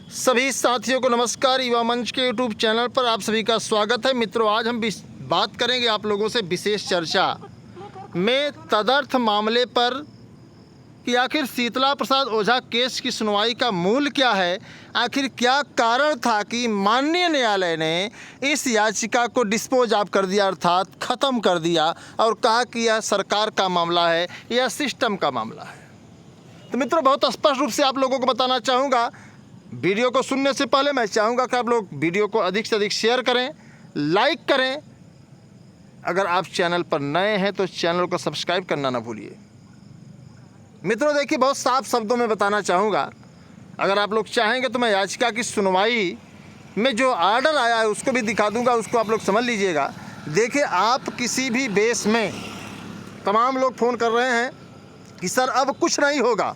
सभी साथियों को नमस्कार। युवा मंच के यूट्यूब चैनल पर आप सभी का स्वागत है। मित्रों, आज हम बात करेंगे आप लोगों से विशेष चर्चा में तदर्थ मामले पर कि आखिर शीतला प्रसाद ओझा केस की सुनवाई का मूल क्या है। आखिर क्या कारण था कि माननीय न्यायालय ने इस याचिका को डिस्पोज ऑफ कर दिया, अर्थात ख़त्म कर दिया और कहा कि यह सरकार का मामला है, यह सिस्टम का मामला है। तो मित्रों, बहुत स्पष्ट रूप से आप लोगों को बताना चाहूँगा। वीडियो को सुनने से पहले मैं चाहूँगा कि आप लोग वीडियो को अधिक से अधिक शेयर करें, लाइक करें। अगर आप चैनल पर नए हैं तो चैनल को सब्सक्राइब करना ना भूलिए। मित्रों देखिए, बहुत साफ शब्दों में बताना चाहूँगा। अगर आप लोग चाहेंगे तो मैं याचिका की सुनवाई में जो आर्डर आया है उसको भी दिखा दूँगा, उसको आप लोग समझ लीजिएगा। देखिए, आप किसी भी बेस में तमाम लोग फ़ोन कर रहे हैं कि सर अब कुछ नहीं होगा,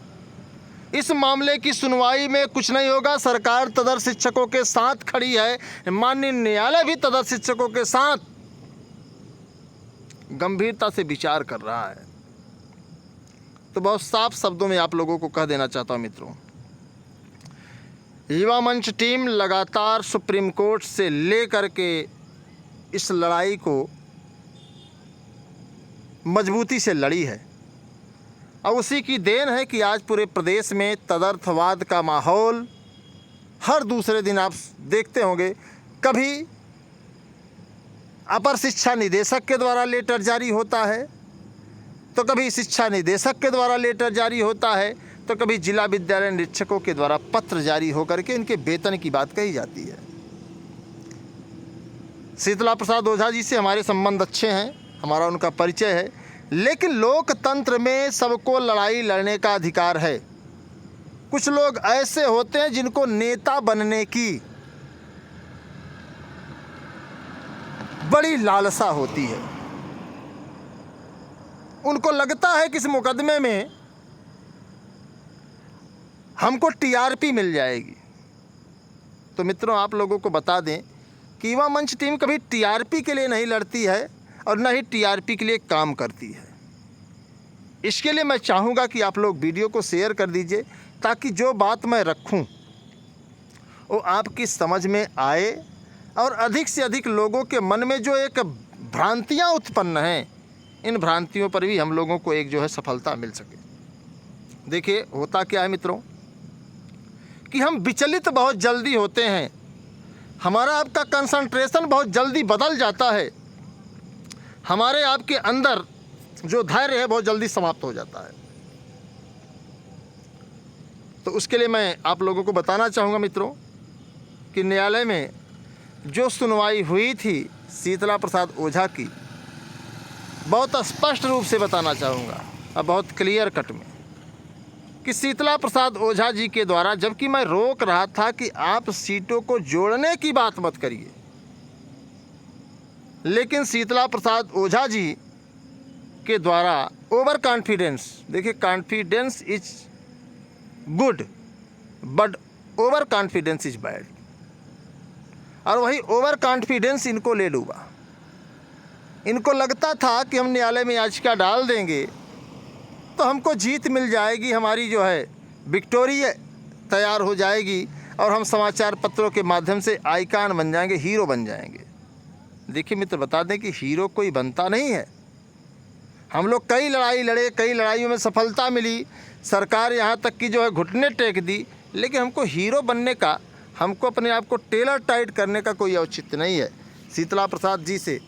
इस मामले की सुनवाई में कुछ नहीं होगा, सरकार तदर्थ शिक्षकों के साथ खड़ी है, माननीय न्यायालय भी तदर्थ शिक्षकों के साथ गंभीरता से विचार कर रहा है। तो बहुत साफ शब्दों में आप लोगों को कह देना चाहता हूं मित्रों, युवा मंच टीम लगातार सुप्रीम कोर्ट से लेकर के इस लड़ाई को मजबूती से लड़ी है और उसी की देन है कि आज पूरे प्रदेश में तदर्थवाद का माहौल हर दूसरे दिन आप देखते होंगे। कभी अपर शिक्षा निदेशक के द्वारा लेटर जारी होता है, तो कभी शिक्षा निदेशक के द्वारा लेटर जारी होता है, तो कभी जिला विद्यालय निरीक्षकों के द्वारा पत्र जारी होकर के इनके वेतन की बात कही जाती है। शीतला प्रसाद ओझा जी से हमारे संबंध अच्छे हैं, हमारा उनका परिचय है, लेकिन लोकतंत्र में सबको लड़ाई लड़ने का अधिकार है। कुछ लोग ऐसे होते हैं जिनको नेता बनने की बड़ी लालसा होती है। उनको लगता है कि इस मुकदमे में हमको टीआरपी मिल जाएगी। तो मित्रों, आप लोगों को बता दें कि युवा मंच टीम कभी टीआरपी के लिए नहीं लड़ती है और न ही टीआरपी के लिए काम करती है। इसके लिए मैं चाहूँगा कि आप लोग वीडियो को शेयर कर दीजिए ताकि जो बात मैं रखूँ वो आपकी समझ में आए और अधिक से अधिक लोगों के मन में जो एक भ्रांतियाँ उत्पन्न हैं, इन भ्रांतियों पर भी हम लोगों को एक जो है सफलता मिल सके। देखिए, होता क्या है मित्रों कि हम विचलित बहुत जल्दी होते हैं, हमारा आपका कंसंट्रेशन बहुत जल्दी बदल जाता है, हमारे आपके अंदर जो धैर्य है बहुत जल्दी समाप्त हो जाता है। तो उसके लिए मैं आप लोगों को बताना चाहूँगा मित्रों कि न्यायालय में जो सुनवाई हुई थी शीतला प्रसाद ओझा की, बहुत स्पष्ट रूप से बताना चाहूँगा और बहुत क्लियर कट में कि शीतला प्रसाद ओझा जी के द्वारा, जबकि मैं रोक रहा था कि आप सीटों को जोड़ने की बात मत करिए, लेकिन शीतला प्रसाद ओझा जी के द्वारा ओवर कॉन्फिडेंस, देखिए confidence is good but over confidence is bad, और वही ओवर कॉन्फिडेंस इनको ले लूँगा। इनको लगता था कि हम न्यायालय में याचिका डाल देंगे तो हमको जीत मिल जाएगी, हमारी जो है विक्टोरी तैयार हो जाएगी और हम समाचार पत्रों के माध्यम से आइकॉन बन जाएंगे, हीरो बन जाएंगे। देखिए मित्र, बता दें कि हीरो कोई बनता नहीं है। हम लोग कई लड़ाई लड़े, कई लड़ाइयों में सफलता मिली, सरकार यहाँ तक कि जो है घुटने टेक दी, लेकिन हमको हीरो बनने का, हमको अपने आप को टेलर टाइट करने का कोई औचित्य नहीं है। शीतला प्रसाद जी से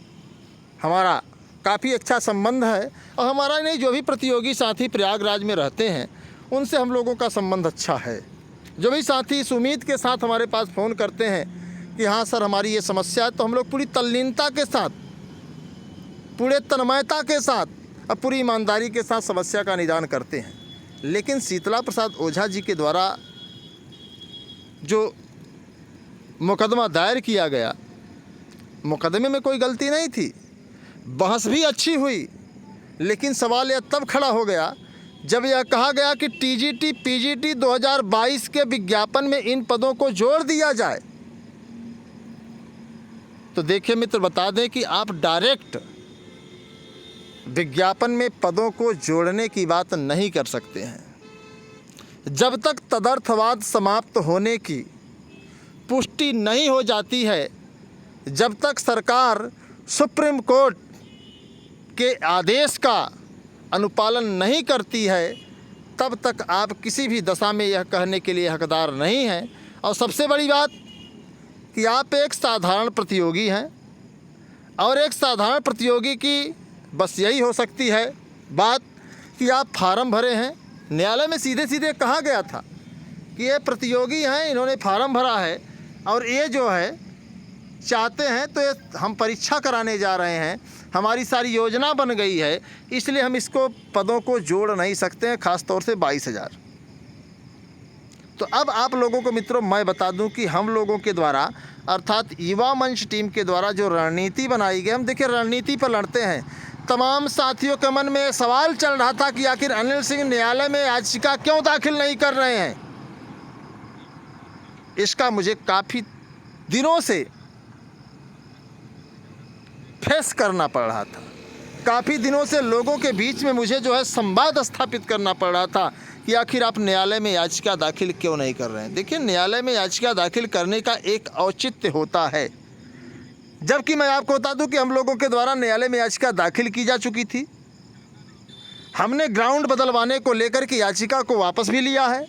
हमारा काफ़ी अच्छा संबंध है और हमारा नहीं, जो भी प्रतियोगी साथी प्रयागराज में रहते हैं उनसे हम लोगों का संबंध अच्छा है। जो भी साथी इस उम्मीद के साथ हमारे पास फ़ोन करते हैं कि हाँ सर हमारी ये समस्या है, तो हम लोग पूरी तल्लीनता के साथ, पूरे तन्मयता के साथ और पूरी ईमानदारी के साथ समस्या का निदान करते हैं। लेकिन शीतला प्रसाद ओझा जी के द्वारा जो मुकदमा दायर किया गया, मुकदमे में कोई गलती नहीं थी, बहस भी अच्छी हुई, लेकिन सवाल यह तब खड़ा हो गया जब यह कहा गया कि टीजीटी पीजीटी 2022 के विज्ञापन में इन पदों को जोड़ दिया जाए। तो देखिए मित्र, बता दें कि आप डायरेक्ट विज्ञापन में पदों को जोड़ने की बात नहीं कर सकते हैं। जब तक तदर्थवाद समाप्त होने की पुष्टि नहीं हो जाती है, जब तक सरकार सुप्रीम कोर्ट के आदेश का अनुपालन नहीं करती है, तब तक आप किसी भी दशा में यह कहने के लिए हकदार नहीं हैं। और सबसे बड़ी बात कि आप एक साधारण प्रतियोगी हैं, और एक साधारण प्रतियोगी की बस यही हो सकती है बात कि आप फार्म भरे हैं। न्यायालय में सीधे सीधे कहा गया था कि ये प्रतियोगी हैं, इन्होंने फार्म भरा है और ये जो है चाहते हैं तो ये हम परीक्षा कराने जा रहे हैं, हमारी सारी योजना बन गई है, इसलिए हम इसको पदों को जोड़ नहीं सकते हैं, ख़ास तौर से 22,000। तो अब आप लोगों को मित्रों मैं बता दूं कि हम लोगों के द्वारा अर्थात युवा मंच टीम के द्वारा जो रणनीति बनाई गई, हम देखिए रणनीति पर लड़ते हैं। तमाम साथियों के मन में सवाल चल रहा था कि आखिर अनिल सिंह न्यायालय में याचिका क्यों दाखिल नहीं कर रहे हैं। इसका मुझे काफ़ी दिनों से फेस करना पड़ रहा था, काफ़ी दिनों से लोगों के बीच में मुझे जो है संवाद स्थापित करना पड़ रहा था कि आखिर आप न्यायालय में याचिका दाखिल क्यों नहीं कर रहे हैं। देखिए, न्यायालय में याचिका दाखिल करने का एक औचित्य होता है, जबकि मैं आपको बता दूं कि हम लोगों के द्वारा न्यायालय में याचिका दाखिल की जा चुकी थी। हमने ग्राउंड बदलवाने को लेकर के याचिका को वापस भी लिया है,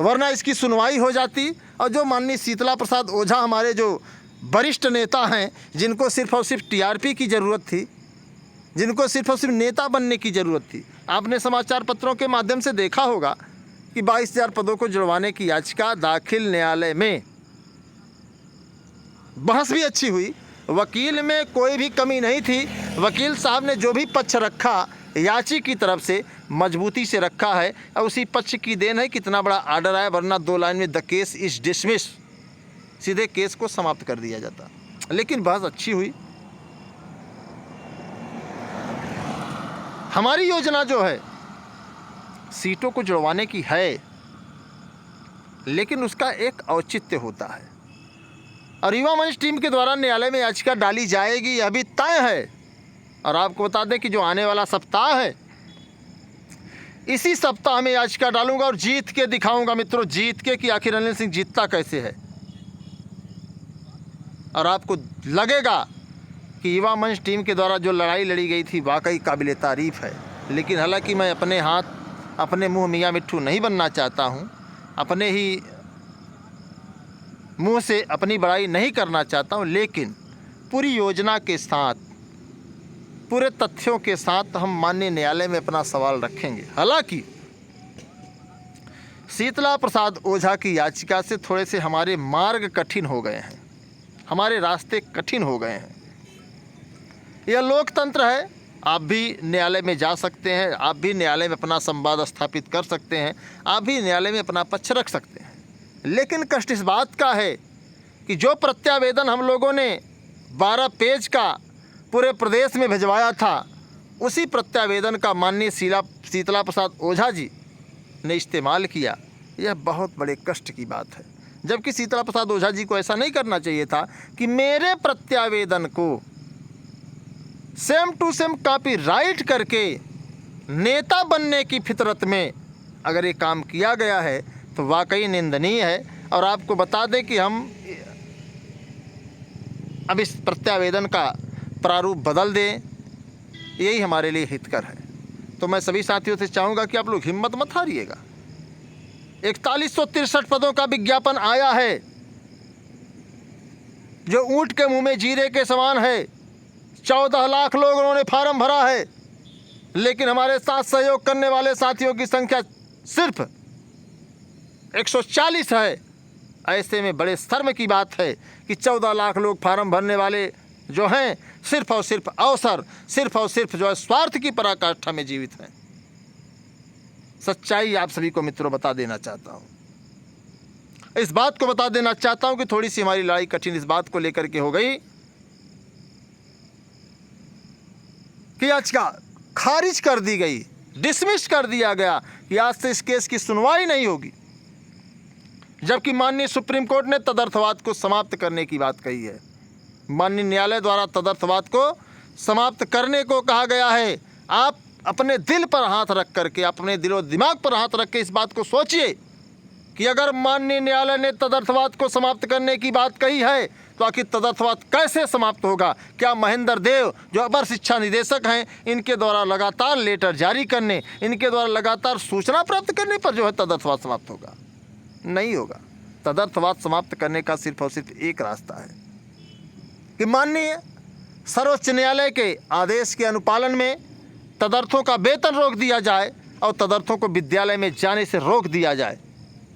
वरना इसकी सुनवाई हो जाती। और जो माननीय शीतला प्रसाद ओझा हमारे जो वरिष्ठ नेता हैं, जिनको सिर्फ और सिर्फ टीआरपी की ज़रूरत थी, जिनको सिर्फ और सिर्फ नेता बनने की ज़रूरत थी, आपने समाचार पत्रों के माध्यम से देखा होगा कि 22,000 पदों को जुड़वाने की याचिका दाखिल न्यायालय में, बहस भी अच्छी हुई, वकील में कोई भी कमी नहीं थी। वकील साहब ने जो भी पक्ष रखा याची की तरफ से मजबूती से रखा है, और उसी पक्ष की देन है कितना बड़ा आर्डर आया, वरना 2 लाइन में द केस इज डिसमिस, सीधे केस को समाप्त कर दिया जाता। लेकिन बहस अच्छी हुई। हमारी योजना जो है सीटों को जुड़वाने की है, लेकिन उसका एक औचित्य होता है। और युवा मंच टीम के द्वारा न्यायालय में याचिका डाली जाएगी, यह भी तय है। और आपको बता दें कि जो आने वाला सप्ताह है, इसी सप्ताह में याचिका डालूंगा और जीत के दिखाऊंगा मित्रों, जीत के कि आखिर अनिल सिंह जीतता कैसे है। और आपको लगेगा कि युवा मंच टीम के द्वारा जो लड़ाई लड़ी गई थी वाकई काबिल तारीफ़ है। लेकिन हालांकि मैं अपने हाथ अपने मुंह मियाँ मिट्ठू नहीं बनना चाहता हूँ, अपने ही मुंह से अपनी बड़ाई नहीं करना चाहता हूँ, लेकिन पूरी योजना के साथ, पूरे तथ्यों के साथ हम माननीय न्यायालय में अपना सवाल रखेंगे। हालांकि शीतला प्रसाद ओझा की याचिका से थोड़े से हमारे मार्ग कठिन हो गए हैं, हमारे रास्ते कठिन हो गए हैं। यह लोकतंत्र है, आप भी न्यायालय में जा सकते हैं, आप भी न्यायालय में अपना संवाद स्थापित कर सकते हैं, आप भी न्यायालय में अपना पक्ष रख सकते हैं। लेकिन कष्ट इस बात का है कि जो प्रत्यावेदन हम लोगों ने 12 पेज का पूरे प्रदेश में भिजवाया था, उसी प्रत्यावेदन का माननीय शीतला प्रसाद ओझा जी ने इस्तेमाल किया। यह बहुत बड़े कष्ट की बात है। जबकि शीतला प्रसाद ओझा जी को ऐसा नहीं करना चाहिए था कि मेरे प्रत्यावेदन को same to same copy write करके नेता बनने की फितरत में अगर ये काम किया गया है तो वाकई निंदनीय है। और आपको बता दें कि हम अब इस प्रत्यावेदन का प्रारूप बदल दें, यही हमारे लिए हितकर है। तो मैं सभी साथियों से चाहूँगा कि आप लोग हिम्मत मत हारिएगा। 4163 पदों का विज्ञापन आया है, जो ऊंट के मुंह में जीरे के समान है। 14 लाख लोग उन्होंने फार्म भरा है, लेकिन हमारे साथ सहयोग करने वाले साथियों की संख्या सिर्फ 140 है। ऐसे में बड़े शर्म की बात है कि 14 लाख लोग फार्म भरने वाले जो हैं सिर्फ और सिर्फ अवसर, सिर्फ और सिर्फ जो है स्वार्थ की पराकाष्ठा में जीवित हैं। सच्चाई आप सभी को मित्रों बता देना चाहता हूँ, इस बात को बता देना चाहता हूँ कि थोड़ी सी हमारी लड़ाई कठिन इस बात को लेकर के हो गई कि याचिका खारिज कर दी गई, डिसमिस कर दिया गया कि आज से इस केस की सुनवाई नहीं होगी, जबकि माननीय सुप्रीम कोर्ट ने तदर्थवाद को समाप्त करने की बात कही है। माननीय न्यायालय द्वारा तदर्थवाद को समाप्त करने को कहा गया है। आप अपने दिल पर हाथ रख करके, अपने दिलो दिमाग पर हाथ रख के इस बात को सोचिए कि अगर माननीय न्यायालय ने तदर्थवाद को समाप्त करने की बात कही है तो आखिर तदर्थवाद कैसे समाप्त होगा? क्या महेंद्र देव जो अपर शिक्षा निदेशक हैं, इनके द्वारा लगातार लेटर जारी करने, इनके द्वारा लगातार सूचना प्राप्त करने पर जो है तदर्थवाद समाप्त होगा? नहीं होगा। तदर्थवाद समाप्त करने का सिर्फ और सिर्फ एक रास्ता है कि माननीय सर्वोच्च न्यायालय के आदेश के अनुपालन में तदर्थों का वेतन रोक दिया जाए और तदर्थों को विद्यालय में जाने से रोक दिया जाए।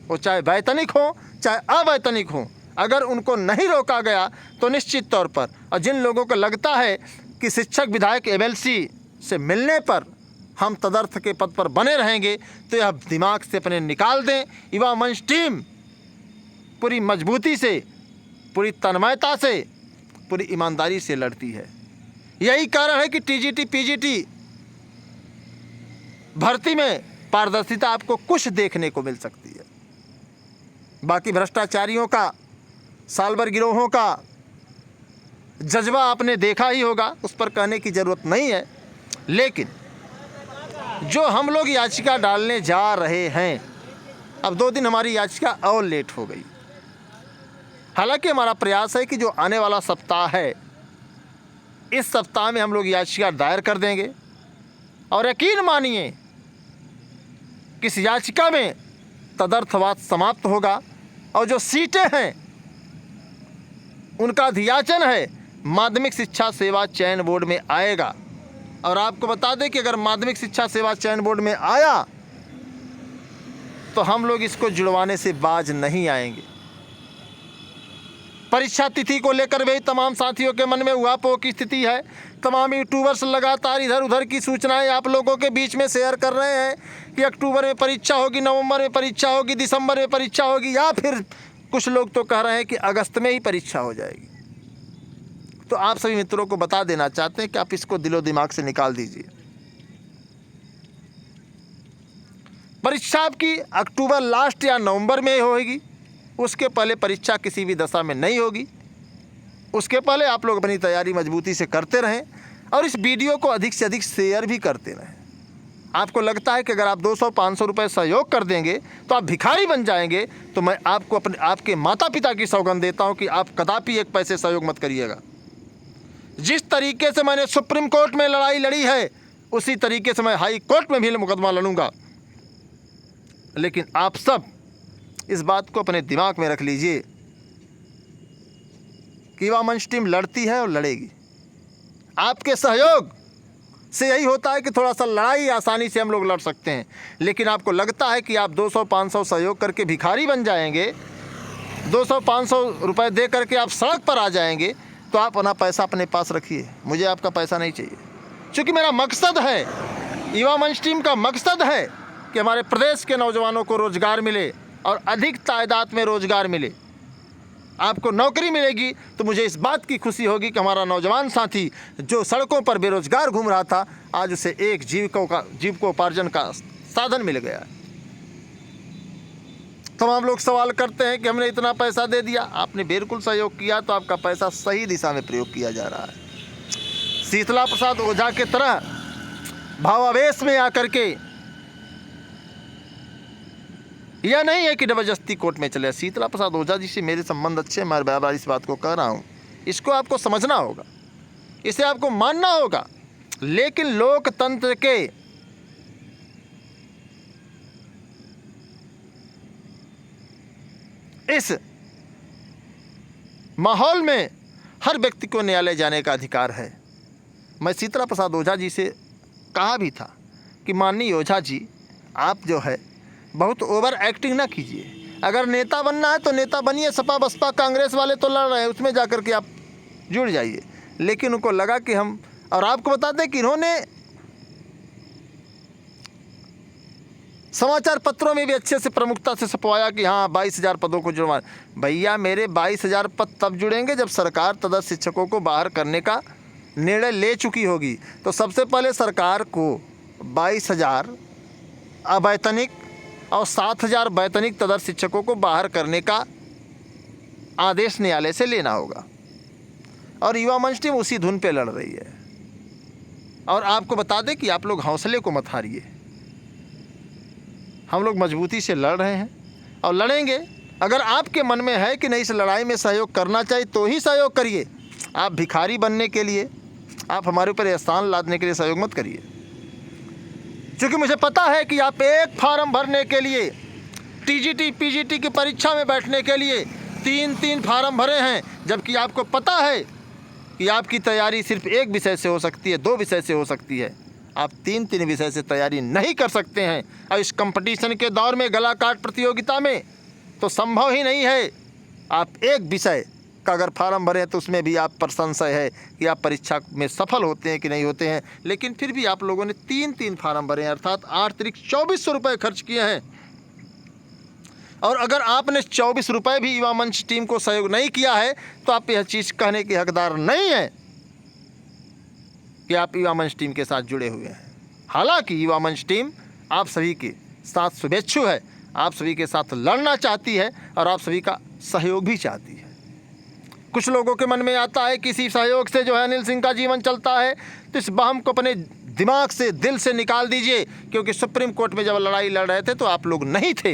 वो चाहे वैतनिक हो चाहे अवैतनिक हो, अगर उनको नहीं रोका गया तो निश्चित तौर पर, और जिन लोगों को लगता है कि शिक्षक विधायक एमएलसी से मिलने पर हम तदर्थ के पद पर बने रहेंगे, तो यह दिमाग से अपने निकाल दें। युवा मंच टीम पूरी मजबूती से, पूरी तन्मयता से, पूरी ईमानदारी से लड़ती है। यही कारण है कि टीजीटी पीजीटी भर्ती में पारदर्शिता आपको कुछ देखने को मिल सकती है। बाकी भ्रष्टाचारियों का, सालभर गिरोहों का जज्बा आपने देखा ही होगा, उस पर कहने की ज़रूरत नहीं है। लेकिन जो हम लोग याचिका डालने जा रहे हैं, अब 2 दिन हमारी याचिका और लेट हो गई। हालांकि हमारा प्रयास है कि जो आने वाला सप्ताह है, इस सप्ताह में हम लोग याचिका दायर कर देंगे और यकीन मानिए कि इस याचिका में तदर्थवाद समाप्त होगा और जो सीटें हैं उनका अधियाचन है माध्यमिक शिक्षा सेवा चयन बोर्ड में आएगा। और आपको बता दें कि अगर माध्यमिक शिक्षा सेवा चयन बोर्ड में आया तो हम लोग इसको जुड़वाने से बाज नहीं आएंगे। परीक्षा तिथि को लेकर भी तमाम साथियों के मन में उहापोह की स्थिति है। तमाम यूट्यूबर्स लगातार इधर उधर की सूचनाएं आप लोगों के बीच में शेयर कर रहे हैं कि अक्टूबर में परीक्षा होगी, नवंबर में परीक्षा होगी, दिसंबर में परीक्षा होगी, या फिर कुछ लोग तो कह रहे हैं कि अगस्त में ही परीक्षा हो जाएगी। तो आप सभी मित्रों को बता देना चाहते हैं कि आप इसको दिलो दिमाग से निकाल दीजिए। परीक्षा आपकी अक्टूबर लास्ट या नवंबर में होगी, उसके पहले परीक्षा किसी भी दशा में नहीं होगी। उसके पहले आप लोग अपनी तैयारी मजबूती से करते रहें और इस वीडियो को अधिक से अधिक शेयर भी करते रहें। आपको लगता है कि अगर आप 200-500 रुपये सहयोग कर देंगे तो आप भिखारी बन जाएंगे, तो मैं आपको आपके माता पिता की सौगंध देता हूं कि आप कदापि एक पैसे सहयोग मत करिएगा। जिस तरीके से मैंने सुप्रीम कोर्ट में लड़ाई लड़ी है, उसी तरीके से मैं हाई कोर्ट में भी मुकदमा लड़ूंगा। लेकिन आप सब इस बात को अपने दिमाग में रख लीजिए कि युवा मंच टीम लड़ती है और लड़ेगी। आपके सहयोग से यही होता है कि थोड़ा सा लड़ाई आसानी से हम लोग लड़ सकते हैं। लेकिन आपको लगता है कि आप 200-500 सहयोग करके भिखारी बन जाएंगे, 200-500 रुपये दे करके आप सड़क पर आ जाएंगे, तो आप अपना पैसा अपने पास रखिए। मुझे आपका पैसा नहीं चाहिए, क्योंकि मेरा मकसद है, युवा मंच टीम का मकसद है कि हमारे प्रदेश के नौजवानों को रोज़गार मिले और अधिक तादाद में रोज़गार मिले। आपको नौकरी मिलेगी तो मुझे इस बात की खुशी होगी कि हमारा नौजवान साथी जो सड़कों पर बेरोजगार घूम रहा था, आज उसे एक जीविकोपार्जन का साधन मिल गया। तमाम लोग सवाल करते हैं कि हमने इतना पैसा दे दिया। आपने बिल्कुल सहयोग किया तो आपका पैसा सही दिशा में प्रयोग किया जा रहा है। शीतला प्रसाद ओझा के तरह भावावेश में आकर के, यह नहीं है कि जबरदस्ती कोर्ट में चले। शीतला प्रसाद ओझा जी से मेरे संबंध अच्छे, मैं बार बार इस बात को कह रहा हूँ। इसको आपको समझना होगा, इसे आपको मानना होगा। लेकिन लोकतंत्र के इस माहौल में हर व्यक्ति को न्यायालय जाने का अधिकार है। मैं शीतला प्रसाद ओझा जी से कहा भी था कि माननीय ओझा जी, आप जो है बहुत ओवर एक्टिंग ना कीजिए। अगर नेता बनना है तो नेता बनिए। सपा बसपा कांग्रेस वाले तो लड़ रहे हैं, उसमें जाकर के आप जुड़ जाइए। लेकिन उनको लगा कि हम, और आपको बता दें कि इन्होंने समाचार पत्रों में भी अच्छे से प्रमुखता से छपवाया कि हाँ 22,000 पदों को जुड़वा। भैया मेरे 22,000 पद तब जुड़ेंगे जब सरकार तदर्थ शिक्षकों को बाहर करने का निर्णय ले चुकी होगी। तो सबसे पहले सरकार को 22,000 अवैतनिक और 7,000 वैतनिक तदर्थ शिक्षकों को बाहर करने का आदेश न्यायालय से लेना होगा। और युवा मंच टीम उसी धुन पे लड़ रही है। और आपको बता दें कि आप लोग हौसले को मत हारिए। हम लोग मजबूती से लड़ रहे हैं। और लड़ेंगे। अगर आपके मन में है कि नहीं इस लड़ाई में सहयोग करना चाहिए तो ही सहयोग करिए। आप भिखारी बनने के लिए, आप हमारे ऊपर एहसान लादने के लिए सहयोग मत करिए। क्योंकि मुझे पता है कि आप एक फार्म भरने के लिए, टीजीटी पीजीटी की परीक्षा में बैठने के लिए 3 फार्म भरे हैं, जबकि आपको पता है कि आपकी तैयारी सिर्फ एक विषय से हो सकती है, 2 विषय से हो सकती है। आप 3 विषय से तैयारी नहीं कर सकते हैं। और इस कंपटीशन के दौर में, गला काट प्रतियोगिता में तो संभव ही नहीं है। आप एक विषय का अगर फार्म भरें तो उसमें भी आप पर संशय है कि आप परीक्षा में सफल होते हैं कि नहीं होते हैं। लेकिन फिर भी आप लोगों ने 3 फार्म भरे हैं, अर्थात 8 त्रिक 2400 रुपये खर्च किए हैं। और अगर आपने 24 रुपये भी युवा मंच टीम को सहयोग नहीं किया है तो आप यह चीज़ कहने के हकदार नहीं है कि आप युवा मंच टीम के साथ जुड़े हुए हैं। हालांकि युवा मंच टीम आप सभी के साथ शुभेच्छु है, आप सभी के साथ लड़ना चाहती है और आप सभी का सहयोग भी चाहती है। कुछ लोगों के मन में आता है किसी सहयोग से जो है अनिल सिंह का जीवन चलता है, तो इस वहम को अपने दिमाग से, दिल से निकाल दीजिए। क्योंकि सुप्रीम कोर्ट में जब लड़ाई लड़ रहे थे तो आप लोग नहीं थे।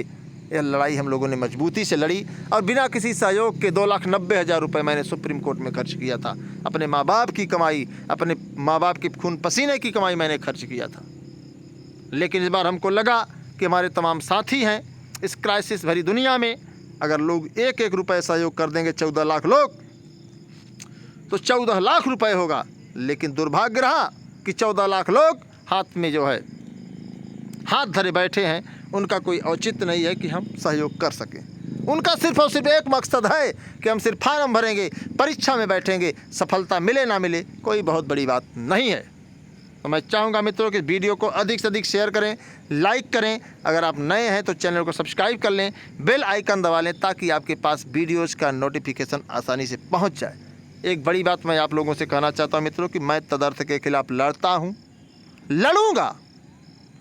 यह लड़ाई हम लोगों ने मजबूती से लड़ी और बिना किसी सहयोग के 2,90,000 रुपये मैंने सुप्रीम कोर्ट में खर्च किया था। अपने माँ बाप की कमाई, अपने माँ बाप की खून पसीने की कमाई मैंने खर्च किया था। लेकिन इस बार हमको लगा कि हमारे तमाम साथी हैं इस क्राइसिस भरी दुनिया में। अगर लोग 1-1 रुपये सहयोग कर देंगे, 14 लाख लोग, तो 14 लाख रुपये होगा। लेकिन दुर्भाग्य रहा कि 14 लाख लोग हाथ में जो है हाथ धरे बैठे हैं, उनका कोई औचित्य नहीं है कि हम सहयोग कर सकें। उनका सिर्फ और सिर्फ एक मकसद है कि हम सिर्फ फार्म भरेंगे, परीक्षा में बैठेंगे, सफलता मिले ना मिले कोई बहुत बड़ी बात नहीं है। तो मैं चाहूँगा मित्रों कि वीडियो को अधिक से अधिक शेयर करें, लाइक करें। अगर आप नए हैं तो चैनल को सब्सक्राइब कर लें, बेल आइकन दबा लें ताकि आपके पास वीडियोज़ का नोटिफिकेशन आसानी से पहुँच जाए। एक बड़ी बात मैं आप लोगों से कहना चाहता हूँ मित्रों कि मैं तदर्थ के खिलाफ लड़ता हूँ, लड़ूंगा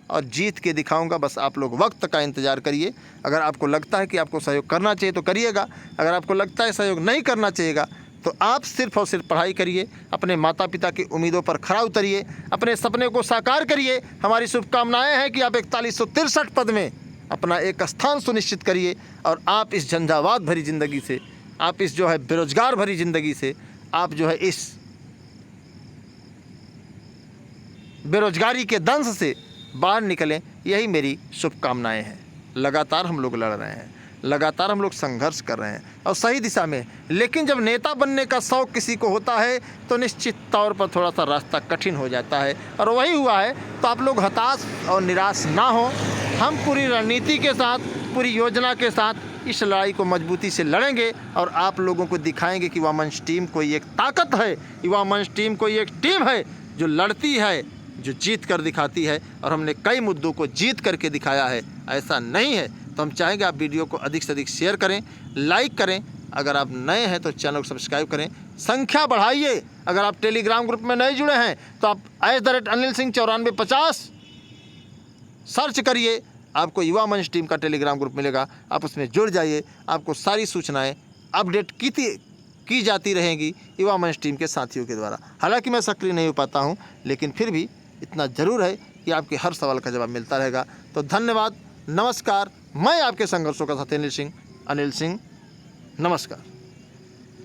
और जीत के दिखाऊंगा। बस आप लोग वक्त का इंतज़ार करिए। अगर आपको लगता है कि आपको सहयोग करना चाहिए तो करिएगा। अगर आपको लगता है सहयोग नहीं करना चाहिएगा तो आप सिर्फ और सिर्फ पढ़ाई करिए, अपने माता पिता की उम्मीदों पर खरा उतरिए, अपने सपने को साकार करिए। हमारी शुभकामनाएं हैं कि आप 4163 पद में अपना एक स्थान सुनिश्चित करिए और आप इस झंझावात भरी ज़िंदगी से, आप इस जो है बेरोजगार भरी ज़िंदगी से, आप जो है इस बेरोजगारी के दंश से बाहर निकलें। यही मेरी शुभकामनाएं हैं। लगातार हम लोग लड़ रहे हैं, लगातार हम लोग संघर्ष कर रहे हैं और सही दिशा में। लेकिन जब नेता बनने का शौक़ किसी को होता है तो निश्चित तौर पर थोड़ा सा रास्ता कठिन हो जाता है और वही हुआ है। तो आप लोग हताश और निराश ना हो। हम पूरी रणनीति के साथ, पूरी योजना के साथ इस लड़ाई को मजबूती से लड़ेंगे और आप लोगों को दिखाएंगे कि युवा मंच टीम कोई एक ताकत है, युवा मंच टीम कोई एक टीम है जो लड़ती है, जो जीत कर दिखाती है। और हमने कई मुद्दों को जीत करके दिखाया है, ऐसा नहीं है। तो हम चाहेंगे आप वीडियो को अधिक से अधिक शेयर करें, लाइक करें। अगर आप नए हैं तो चैनल को सब्सक्राइब करें, संख्या बढ़ाइए। अगर आप टेलीग्राम ग्रुप में नहीं जुड़े हैं तो आप @anil Singh 9450 सर्च करिए, आपको युवा मंच टीम का टेलीग्राम ग्रुप मिलेगा। आप उसमें जुड़ जाइए, आपको सारी सूचनाएँ अपडेट की जाती रहेंगी युवा मंच टीम के साथियों के द्वारा। हालांकि मैं सक्रिय नहीं हो पाता हूं, लेकिन फिर भी इतना ज़रूर है कि आपके हर सवाल का जवाब मिलता रहेगा। तो धन्यवाद, नमस्कार। मैं आपके संघर्षों का साथी अनिल सिंह। नमस्कार।